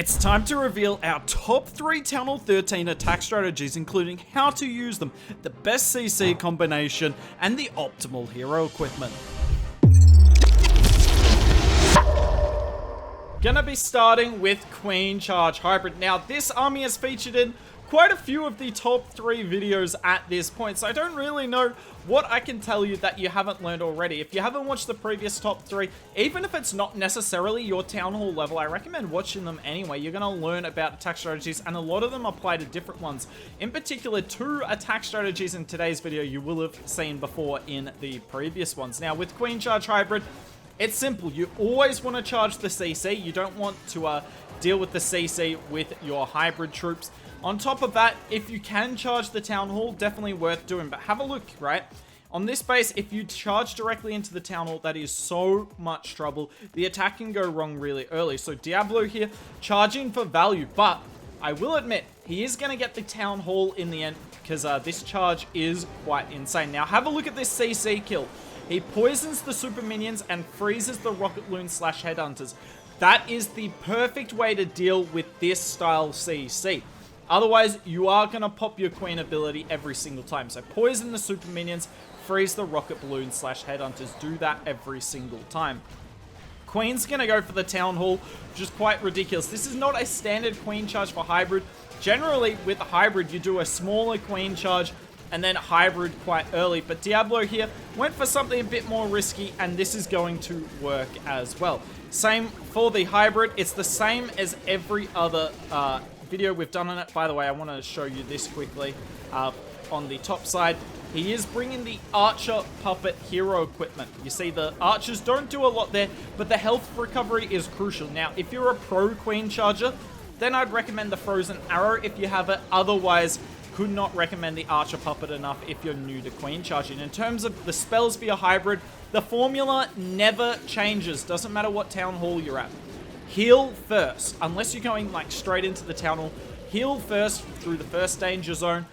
It's time to reveal our top 3 Town Hall 13 attack strategies, including how to use them, the best CC combination, and the optimal hero equipment. Gonna be starting with Queen Charge Hybrid. Now, this army is featured in quite a few of the top 3 videos at this point, so I don't really know what I can tell you that you haven't learned already. If you haven't watched the previous top 3, even if it's not necessarily your Town Hall level, I recommend watching them anyway. You're going to learn about attack strategies, and a lot of them apply to different ones. In particular, 2 attack strategies in today's video you will have seen before in the previous ones. Now, with Queen Charge Hybrid, it's simple. You always want to charge the CC. You don't want to deal with the CC with your hybrid troops. On top of that, if you can charge the Town Hall, definitely worth doing. But have a look, right? On this base, if you charge directly into the Town Hall, that is so much trouble. The attack can go wrong really early. So Diablo here, charging for value. But I will admit, he is going to get the Town Hall in the end, because this charge is quite insane. Now, have a look at this CC kill. He poisons the super minions and freezes the rocket loon / headhunters. That is the perfect way to deal with this style CC. Otherwise, you are going to pop your queen ability every single time. So poison the super minions, freeze the rocket balloon / headhunters. Do that every single time. Queen's going to go for the Town Hall, which is quite ridiculous. This is not a standard queen charge for hybrid. Generally, with a hybrid, you do a smaller queen charge and then hybrid quite early. But Diablo here went for something a bit more risky, and this is going to work as well. Same for the hybrid. It's the same as every other video we've done on it. By the way, I want to show you this quickly. On the top side, he is bringing the Archer Puppet hero equipment. You see, the archers don't do a lot there, but the health recovery is crucial. Now, if you're a pro queen charger, then I'd recommend the Frozen Arrow if you have it. Otherwise, could not recommend the Archer Puppet enough if you're new to queen charging. In terms of the spells for your hybrid, the formula never changes. Doesn't matter what Town Hall you're at. Heal first, unless you're going like straight into the Town Hall. Heal first through the first danger zone,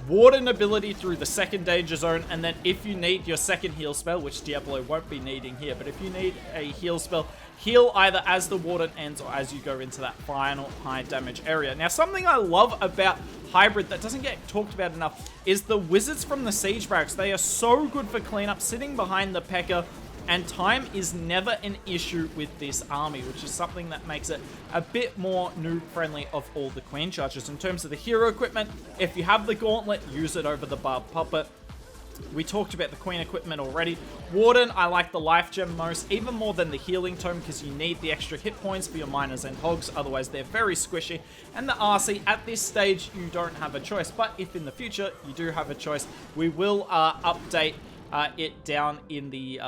Warden ability through the second danger zone, and then if you need your second heal spell, which Diablo won't be needing here, but if you need a heal spell, heal either as the Warden ends or as you go into that final high damage area. Now, something I love about hybrid that doesn't get talked about enough is the wizards from the siege barracks. They are so good for cleanup, sitting behind the P.E.K.K.A, and time is never an issue with this army, which is something that makes it a bit more noob-friendly of all the queen chargers. In terms of the hero equipment, if you have the gauntlet, use it over the barbed puppet. We talked about the queen equipment already. Warden, I like the life gem most, even more than the healing tome, because you need the extra hit points for your miners and hogs, otherwise they're very squishy. And the RC, at this stage, you don't have a choice, but if in the future you do have a choice, we will update it down in the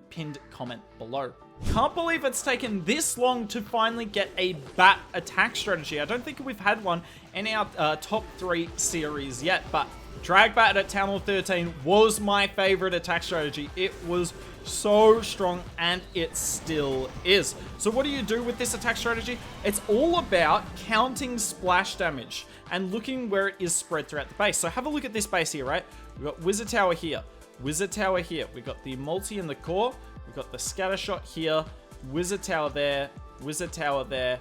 pinned comment below. Can't believe it's taken this long to finally get a bat attack strategy. I don't think we've had one in our top 3 series yet, but DragBat at Town Hall 13 was my favorite attack strategy. It was so strong, and it still is. So what do you do with this attack strategy? It's all about counting splash damage and looking where it is spread throughout the base. So have a look at this base here, right? We've got Wizard Tower here, Wizard Tower here. We've got the multi in the core. We've got the scatter shot here, Wizard Tower there, Wizard Tower there,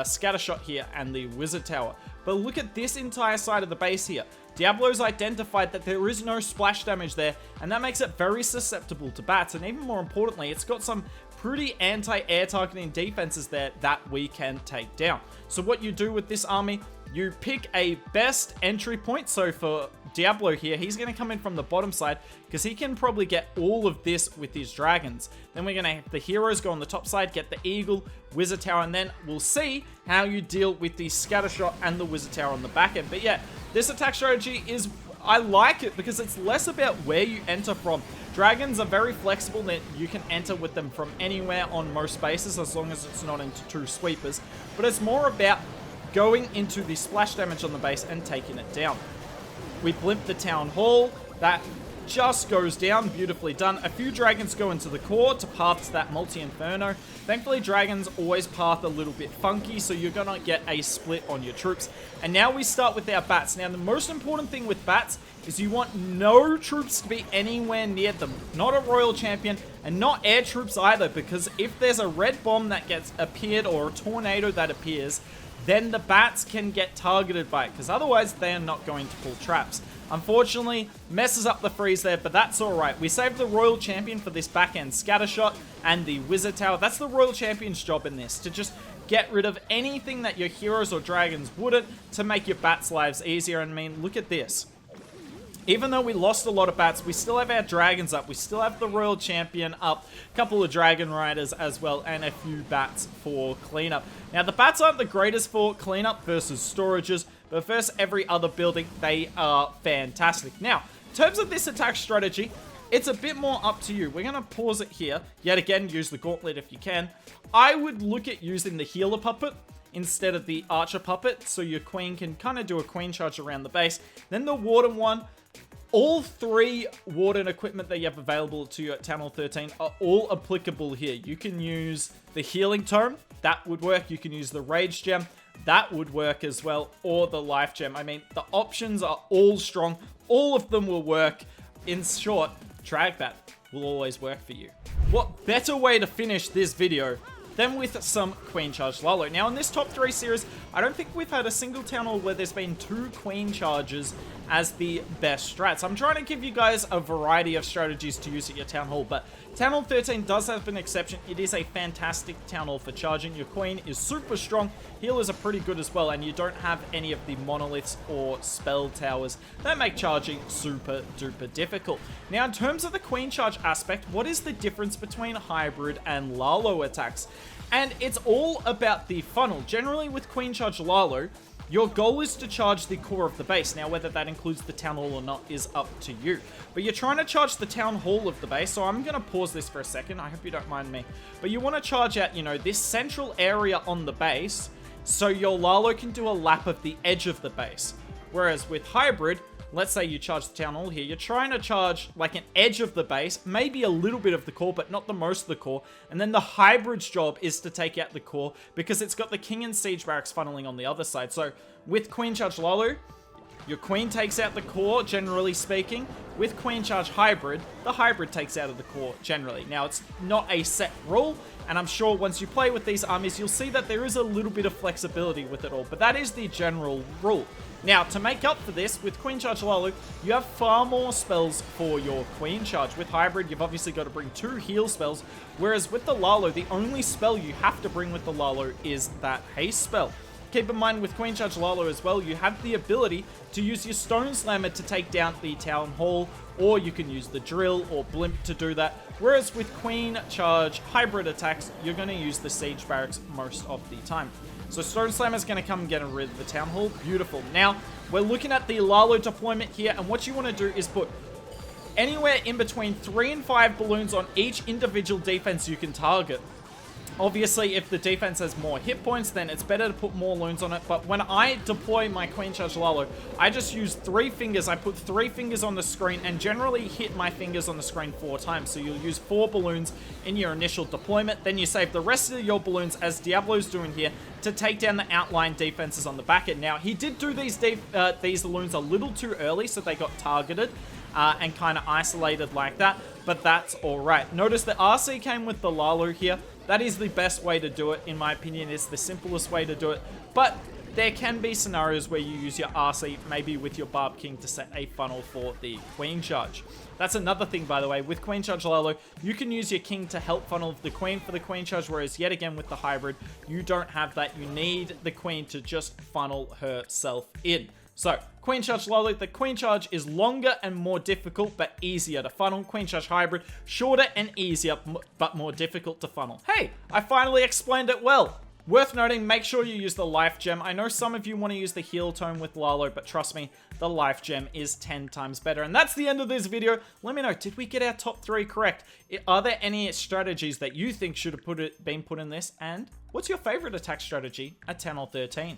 scatter shot here, and the Wizard Tower. But look at this entire side of the base here. Diablo's identified that there is no splash damage there, and that makes it very susceptible to bats. And even more importantly, it's got some pretty anti-air targeting defenses there that we can take down. So what you do with this army, you pick a best entry point. So for Diablo here, he's going to come in from the bottom side because he can probably get all of this with his dragons. Then we're going to have the heroes go on the top side, get the eagle, Wizard Tower, and then we'll see how you deal with the scatter shot and the Wizard Tower on the back end. But yeah, this attack strategy is, I like it because it's less about where you enter from. Dragons are very flexible, that you can enter with them from anywhere on most bases as long as it's not into 2 sweepers. But it's more about going into the splash damage on the base and taking it down. We blimp the Town Hall. That just goes down. Beautifully done. A few dragons go into the core to path to that multi-inferno. Thankfully, dragons always path a little bit funky, so you're going to get a split on your troops. And now we start with our bats. Now, the most important thing with bats is you want no troops to be anywhere near them. Not a royal champion, and not air troops either, because if there's a red bomb that gets appeared or a tornado that appears, then the bats can get targeted by it, because otherwise they are not going to pull traps. Unfortunately, messes up the freeze there, but that's alright. We saved the Royal Champion for this backhand scatter shot and the Wizard Tower. That's the Royal Champion's job in this, to just get rid of anything that your heroes or dragons wouldn't, to make your bats' lives easier. And I mean, look at this. Even though we lost a lot of bats, we still have our dragons up. We still have the Royal Champion up, a couple of Dragon Riders as well, and a few bats for cleanup. Now, the bats aren't the greatest for cleanup versus storages, but versus every other building, they are fantastic. Now, in terms of this attack strategy, it's a bit more up to you. We're going to pause it here. Yet again, use the Gauntlet if you can. I would look at using the Healer Puppet instead of the Archer Puppet, so your Queen can kind of do a Queen charge around the base. Then the Warden one. All three Warden equipment that you have available to you at Town Hall 13 are all applicable here. You can use the Healing Tome, that would work. You can use the Rage Gem, that would work as well, or the Life Gem. I mean, the options are all strong. All of them will work. In short, DragBat will always work for you. What better way to finish this video than with some Queen Charge Lalo? Now, in this top 3 series, I don't think we've had a single Town Hall where there's been 2 Queen Charges as the best strats. I'm trying to give you guys a variety of strategies to use at your Town Hall, but Town Hall 13 does have an exception. It is a fantastic Town Hall for charging. Your Queen is super strong, healers are pretty good as well, and you don't have any of the monoliths or spell towers that make charging super duper difficult. Now, in terms of the Queen Charge aspect, what is the difference between hybrid and Lalo attacks? And it's all about the funnel. Generally with Queen Charge Lalo, your goal is to charge the core of the base. Now, whether that includes the Town Hall or not is up to you. But you're trying to charge the Town Hall of the base, so I'm going to pause this for a second. I hope you don't mind me. But you want to charge out, you know, this central area on the base, so your Lalo can do a lap of the edge of the base. Whereas with hybrid, let's say you charge the Town Hall here, you're trying to charge like an edge of the base, maybe a little bit of the core, but not the most of the core. And then the hybrid's job is to take out the core, because it's got the King and Siege Barracks funneling on the other side. So with Queen Charge Lalo, your Queen takes out the core, generally speaking. With Queen Charge Hybrid, the hybrid takes out of the core, generally. Now, it's not a set rule, and I'm sure once you play with these armies, you'll see that there is a little bit of flexibility with it all, but that is the general rule. Now, to make up for this, with Queen Charge Lalo, you have far more spells for your Queen Charge. With Hybrid, you've obviously got to bring 2 heal spells, whereas with the Lalo, the only spell you have to bring with the Lalo is that haste spell. Keep in mind, with Queen Charge Lalo as well, you have the ability to use your Stone Slammer to take down the Town Hall, or you can use the Drill or Blimp to do that. Whereas with Queen Charge Hybrid attacks, you're going to use the Siege Barracks most of the time. So Stone Slammer is going to come and get rid of the Town Hall. Beautiful. Now, we're looking at the Lalo deployment here, and what you want to do is put anywhere in between 3 and 5 balloons on each individual defense you can target. Obviously, if the defense has more hit points, then it's better to put more Loons on it. But when I deploy my Queen Charge Lalo, I just use 3 fingers. I put 3 fingers on the screen and generally hit my fingers on the screen 4 times. So you'll use 4 balloons in your initial deployment. Then you save the rest of your balloons, as Diablo's doing here, to take down the outlying defenses on the back end. Now, he did do these Loons a little too early, so they got targeted and kind of isolated like that. But that's alright. Notice the RC came with the Lalo here. That is the best way to do it, in my opinion. It's the simplest way to do it. But there can be scenarios where you use your RC, maybe with your Barb King, to set a funnel for the Queen Charge. That's another thing, by the way. With Queen Charge Lalo, you can use your King to help funnel the Queen for the Queen Charge, whereas yet again with the Hybrid, you don't have that. You need the Queen to just funnel herself in. So, Queen Charge Lalo, the Queen Charge is longer and more difficult, but easier to funnel. Queen Charge Hybrid, shorter and easier, but more difficult to funnel. Hey, I finally explained it well. Worth noting, make sure you use the Life Gem. I know some of you want to use the Heal Tome with Lalo, but trust me, the Life Gem is 10 times better. And that's the end of this video. Let me know, did we get our top 3 correct? Are there any strategies that you think should have been put in this? And what's your favorite attack strategy at Town Hall 13?